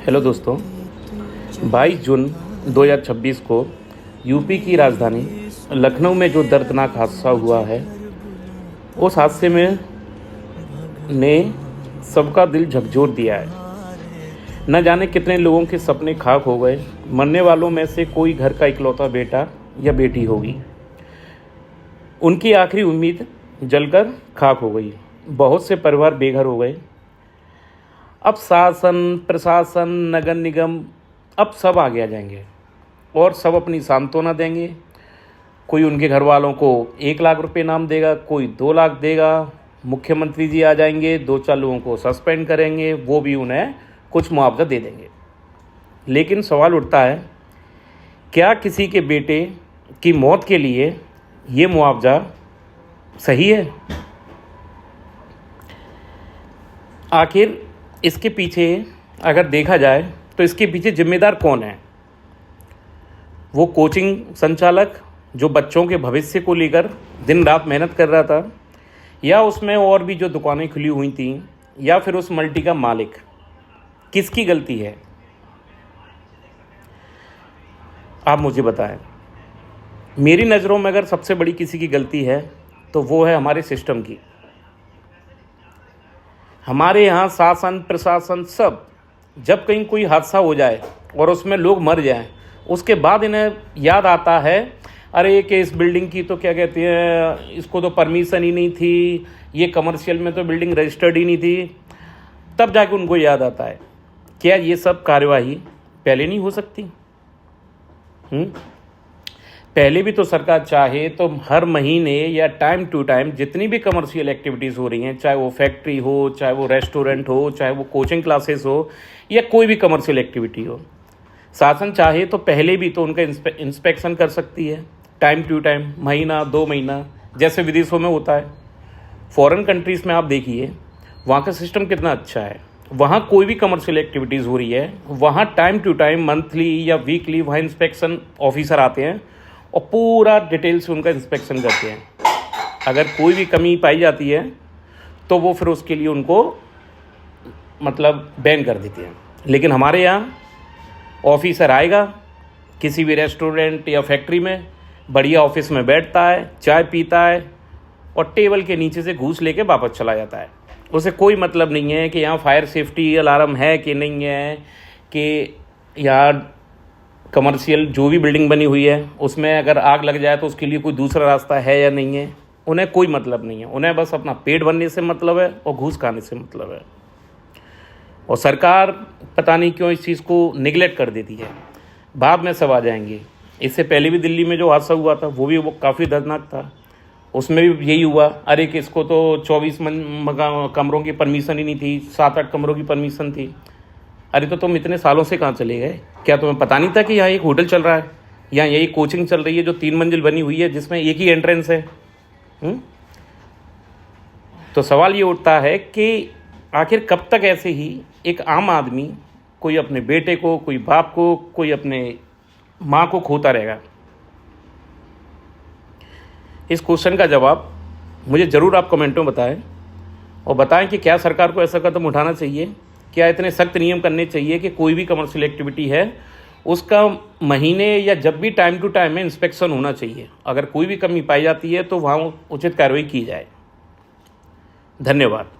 Hello दोस्तों, 22 जून 2026 को UP की राजधानी लखनऊ में जो दर्दनाक हादसा हुआ है, उस हादसे में ने सबका दिल झकझोर दिया है। न जाने कितने लोगों के सपने खाक हो गए। मरने वालों में से कोई घर का इकलौता बेटा या बेटी होगी। उनकी आखिरी उम्मीद जलकर खाक हो गई। बहुत से परिवार बेघर हो गए। अब शासन, प्रशासन, नगर निगम अब सब आगे आ जाएंगे और सब अपनी सांत्वना देंगे। कोई उनके घर वालों को 1 लाख रुपए इनाम देगा, कोई 2 लाख देगा। मुख्यमंत्री जी आ जाएंगे, 2-4 लोगों को सस्पेंड करेंगे, वो भी उन्हें कुछ मुआवजा दे देंगे। लेकिन सवाल उठता है, क्या किसी के बेटे की मौत के लिए ये मुआवजा सही है? आखिर इसके पीछे अगर देखा जाए तो इसके पीछे जिम्मेदार कौन है? वो कोचिंग संचालक जो बच्चों के भविष्य को लेकर दिन रात मेहनत कर रहा था, या उसमें और भी जो दुकानें खुली हुई थीं, या फिर उस मल्टी का मालिक? किसकी गलती है, आप मुझे बताएं। मेरी नज़रों में अगर सबसे बड़ी किसी की गलती है तो वो है हमारे सिस्टम की। हमारे यहाँ शासन, प्रशासन सब, जब कहीं कोई हादसा हो जाए और उसमें लोग मर जाएं, उसके बाद इन्हें याद आता है, अरे कि इस बिल्डिंग की तो क्या कहते हैं, इसको तो परमिशन ही नहीं थी, ये कमर्शियल में तो बिल्डिंग रजिस्टर्ड ही नहीं थी। तब जाके उनको याद आता है। क्या ये सब कार्यवाही पहले नहीं हो सकती? पहले भी तो सरकार चाहे तो हर महीने या टाइम टू टाइम जितनी भी कमर्शियल एक्टिविटीज़ हो रही हैं, चाहे वो फैक्ट्री हो, चाहे वो रेस्टोरेंट हो, चाहे वो कोचिंग क्लासेस हो, या कोई भी कमर्शियल एक्टिविटी हो, शासन चाहे तो पहले भी तो उनका इंस्पेक्शन कर सकती है, टाइम टू टाइम, महीना 2 महीना, जैसे विदेशों में होता है। फॉरेन कंट्रीज़ में आप देखिए, वहाँ का सिस्टम कितना अच्छा है। वहाँ कोई भी कमर्शियल एक्टिविटीज़ हो रही है, वहाँ टाइम टू टाइम, मंथली या वीकली, वहाँ इंस्पेक्शन ऑफिसर आते हैं और पूरा डिटेल से उनका इंस्पेक्शन करते हैं। अगर कोई भी कमी पाई जाती है तो वो फिर उसके लिए उनको मतलब बैन कर देते हैं। लेकिन हमारे यहाँ ऑफिसर आएगा किसी भी रेस्टोरेंट या फैक्ट्री में, बढ़िया ऑफिस में बैठता है, चाय पीता है और टेबल के नीचे से घूस लेके वापस चला जाता है। उसे कोई मतलब नहीं है कि यहाँ फायर सेफ्टी अलार्म है कि नहीं है, कि यहाँ कमर्शियल जो भी बिल्डिंग बनी हुई है उसमें अगर आग लग जाए तो उसके लिए कोई दूसरा रास्ता है या नहीं है। उन्हें कोई मतलब नहीं है। उन्हें बस अपना पेट भरने से मतलब है और घूस खाने से मतलब है। और सरकार पता नहीं क्यों इस चीज़ को निगलेक्ट कर देती है। बाद में सब आ जाएंगे। इससे पहले भी दिल्ली में जो हादसा हुआ था वो काफ़ी दर्दनाक था। उसमें भी यही हुआ, अरे कि इसको तो 24 कमरों की परमिशन ही नहीं थी, 7-8 कमरों की परमिशन थी। अरे तो तुम इतने सालों से कहाँ चले गए? क्या तुम्हें पता नहीं था कि यहाँ एक होटल चल रहा है, यहाँ यही कोचिंग चल रही है जो 3 मंजिल बनी हुई है, जिसमें एक ही एंट्रेंस है? तो सवाल ये उठता है कि आखिर कब तक ऐसे ही एक आम आदमी कोई अपने बेटे को, कोई बाप को, कोई अपने माँ को खोता रहेगा? इस क्वेश्चन का जवाब मुझे ज़रूर आप कमेंटों में बताएं, और बताएं कि क्या सरकार को ऐसा कदम उठाना चाहिए, क्या इतने सख्त नियम करने चाहिए कि कोई भी कमर्शियल एक्टिविटी है उसका महीने या जब भी टाइम टू टाइम में इंस्पेक्शन होना चाहिए। अगर कोई भी कमी पाई जाती है तो वहाँ उचित कार्रवाई की जाए। धन्यवाद।